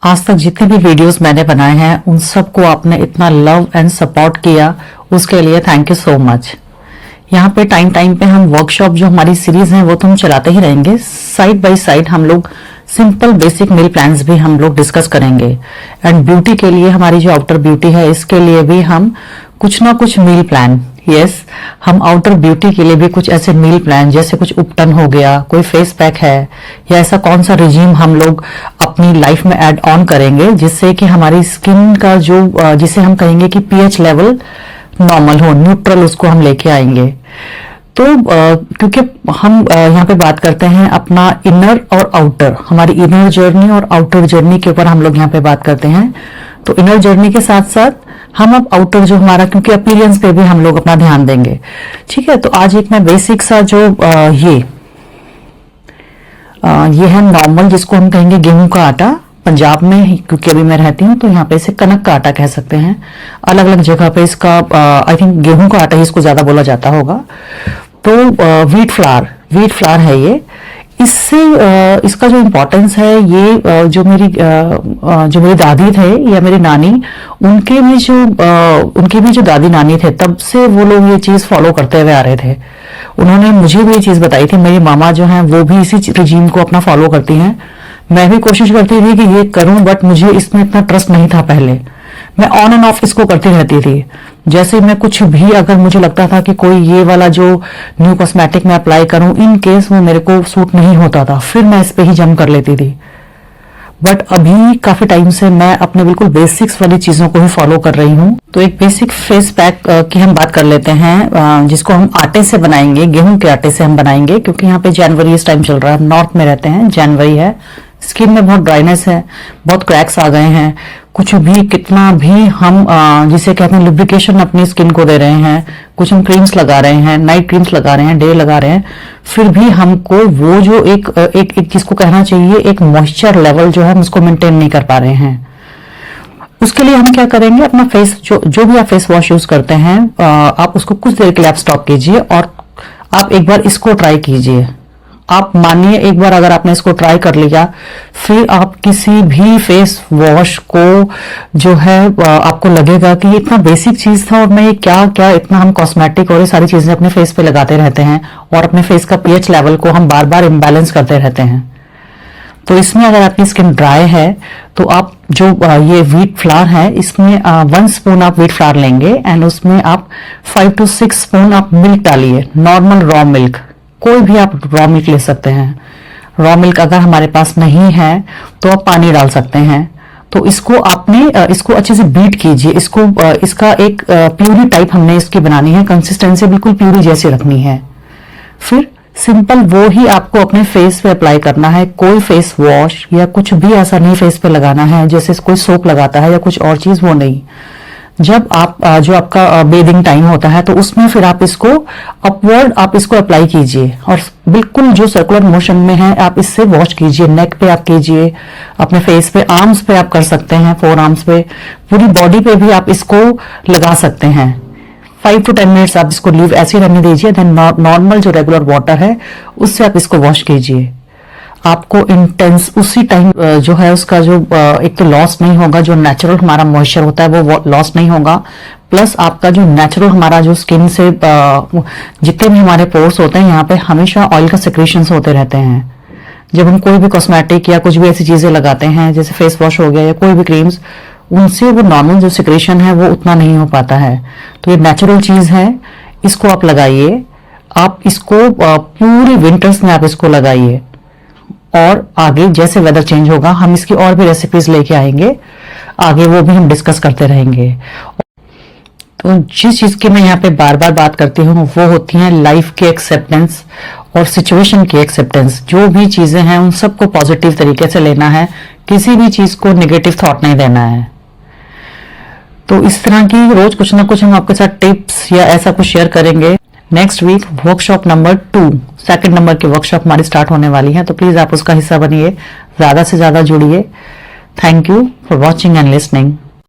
आज तक जितने भी वीडियोस मैंने बनाए हैं उन सबको आपने इतना लव एंड सपोर्ट किया, उसके लिए थैंक यू सो मच। यहाँ पे टाइम टाइम पे हम वर्कशॉप जो हमारी सीरीज है वो तो हम चलाते ही रहेंगे, साइड बाय साइड हम लोग सिंपल बेसिक मील प्लान्स भी हम लोग डिस्कस करेंगे। एंड ब्यूटी के लिए, हमारी जो आउटर ब्यूटी है इसके लिए भी हम कुछ ना कुछ मील प्लान, हम आउटर ब्यूटी के लिए भी कुछ ऐसे मील प्लान, जैसे कुछ उपटन हो गया, कोई फेस पैक है, या ऐसा कौन सा रिजीम हम लोग अपनी लाइफ में ऐड ऑन करेंगे जिससे कि हमारी स्किन का जो जिसे हम कहेंगे कि पीएच लेवल नॉर्मल हो, न्यूट्रल, उसको हम लेके आएंगे। तो क्योंकि हम यहाँ पे बात करते हैं अपना इनर और आउटर, हमारी इनर जर्नी और आउटर जर्नी के ऊपर हम लोग यहाँ पे बात करते हैं। तो इनर जर्नी के साथ साथ हम अब आउटर जो हमारा, क्योंकि अपीयरेंस पे भी हम लोग अपना ध्यान देंगे, ठीक है। तो आज एक मैं बेसिक सा जो ये है नॉर्मल, जिसको हम कहेंगे गेहूं का आटा। पंजाब में क्योंकि अभी मैं रहती हूँ तो यहाँ पे इसे कनक का आटा कह सकते हैं, अलग अलग जगह पे इसका आई थिंक गेहूं का आटा ही इसको ज्यादा बोला जाता होगा। तो व्हीट फ्लावर है ये। इससे इसका जो इम्पोर्टेंस है, ये जो मेरी दादी थे या मेरी नानी, उनके भी जो दादी नानी थे, तब से वो लोग ये चीज फॉलो करते हुए आ रहे थे। उन्होंने मुझे भी ये चीज बताई थी। मेरी मामा जो हैं वो भी इसी रिजीम को अपना फॉलो करती हैं। मैं भी कोशिश करती थी कि ये करूं, बट मुझे इसमें इतना ट्रस्ट नहीं था पहले। मैं ऑन एंड ऑफ इसको करती रहती थी। जैसे मैं कुछ भी, अगर मुझे लगता था कि कोई ये वाला जो न्यू कॉस्मेटिक मैं अप्लाई करूं, इन केस वो मेरे को सूट नहीं होता था, फिर मैं इस पे ही जंप कर लेती थी। बट अभी काफी टाइम से मैं अपने बिल्कुल बेसिक्स वाली चीजों को ही फॉलो कर रही हूँ। तो एक बेसिक फेस पैक की हम बात कर लेते हैं, जिसको हम आटे से बनाएंगे, गेहूं के आटे से हम बनाएंगे। क्योंकि यहाँ पे जनवरी इस टाइम चल रहा है, नॉर्थ में रहते हैं, जनवरी है, स्किन में बहुत ड्राइनेस है, बहुत क्रैक्स आ गए हैं। कुछ भी, कितना भी हम जिसे कहते हैं लुब्रिकेशन अपनी स्किन को दे रहे हैं, कुछ हम क्रीम्स लगा रहे हैं, नाइट क्रीम्स लगा रहे हैं, डे लगा रहे हैं, फिर भी हमको वो जो एक जिसको कहना चाहिए एक मॉइस्चर लेवल जो है हम उसको मेंटेन नहीं कर पा रहे हैं। उसके लिए हम क्या करेंगे, अपना फेस जो भी आप फेस वॉश यूज करते हैं, आप उसको कुछ देर के लिए आप स्टॉप कीजिए और आप एक बार इसको ट्राई कीजिए। आप मानिए, एक बार अगर आपने इसको ट्राई कर लिया, फिर आप किसी भी फेस वॉश को जो है आपको लगेगा कि ये इतना बेसिक चीज था और मैं ये क्या इतना हम कॉस्मेटिक और ये सारी चीजें अपने फेस पे लगाते रहते हैं और अपने फेस का पीएच लेवल को हम बार बार इम्बैलेंस करते रहते हैं। तो इसमें अगर आपकी स्किन ड्राई है तो आप जो ये व्हीट फ्लावर है, इसमें 1 स्पून आप व्हीट फ्लावर लेंगे एंड उसमें आप 5 to 6 स्पून आप मिल्क डालिए, नॉर्मल रॉ मिल्क। कोई भी आप रॉ मिल्क ले सकते हैं। रॉ मिल्क अगर हमारे पास नहीं है तो आप पानी डाल सकते हैं। तो इसको आपने इसको अच्छे से बीट कीजिए। इसको इसका एक प्यूरी टाइप हमने इसकी बनानी है, कंसिस्टेंसी बिल्कुल प्यूरी जैसी रखनी है। फिर सिंपल वो ही आपको अपने फेस पे अप्लाई करना है। कोई फेस वॉश या कुछ भी ऐसा नहीं फेस पे लगाना है जैसे कोई सोप लगाता है या कुछ और चीज, वो नहीं। जब आप जो आपका बेदिंग टाइम होता है तो उसमें फिर आप इसको अपवर्ड आप इसको अप्लाई कीजिए और बिल्कुल जो सर्कुलर मोशन में है आप इससे वॉश कीजिए। नेक पे आप कीजिए, अपने फेस पे, आर्म्स पे आप कर सकते हैं, 4 आर्म्स पे, पूरी बॉडी पे भी आप इसको लगा सकते हैं। 5 to 10 मिनट्स आप इसको लीव ऐसे रहने दीजिए। देन नॉर्मल जो रेगुलर वाटर है उससे आप इसको वॉश कीजिए। आपको इंटेंस उसी टाइम जो है उसका जो एक तो लॉस नहीं होगा, जो नेचुरल हमारा मॉइस्चर होता है वो लॉस नहीं होगा, प्लस आपका जो नेचुरल हमारा जो स्किन से जितने भी हमारे पोर्स होते हैं, यहाँ पे हमेशा ऑयल का सिक्रेशंस होते रहते हैं। जब हम कोई भी कॉस्मेटिक या कुछ भी ऐसी चीजें लगाते हैं जैसे फेस वॉश हो गया या कोई भी क्रीम्स, उनसे वो नॉर्मल जो सिक्रेशन है वो उतना नहीं हो पाता है। तो ये नेचुरल चीज है, इसको आप लगाइए। आप इसको पूरे विंटर्स में आप इसको लगाइए और आगे जैसे वेदर चेंज होगा हम इसकी और भी रेसिपीज लेके आएंगे, आगे वो भी हम डिस्कस करते रहेंगे। तो जिस चीज की मैं यहाँ पे बार बार बात करती हूँ वो होती है लाइफ की एक्सेप्टेंस और सिचुएशन की एक्सेप्टेंस। जो भी चीजें हैं उन सबको पॉजिटिव तरीके से लेना है, किसी भी चीज को नेगेटिव थॉट नहीं देना है। तो इस तरह की रोज कुछ ना कुछ हम आपके साथ टिप्स या ऐसा कुछ शेयर करेंगे। Next week workshop number 2, second number की वर्कशॉप हमारी स्टार्ट होने वाली है, तो प्लीज आप उसका हिस्सा बनिए, ज्यादा से ज्यादा जुड़िए। Thank you for watching and listening.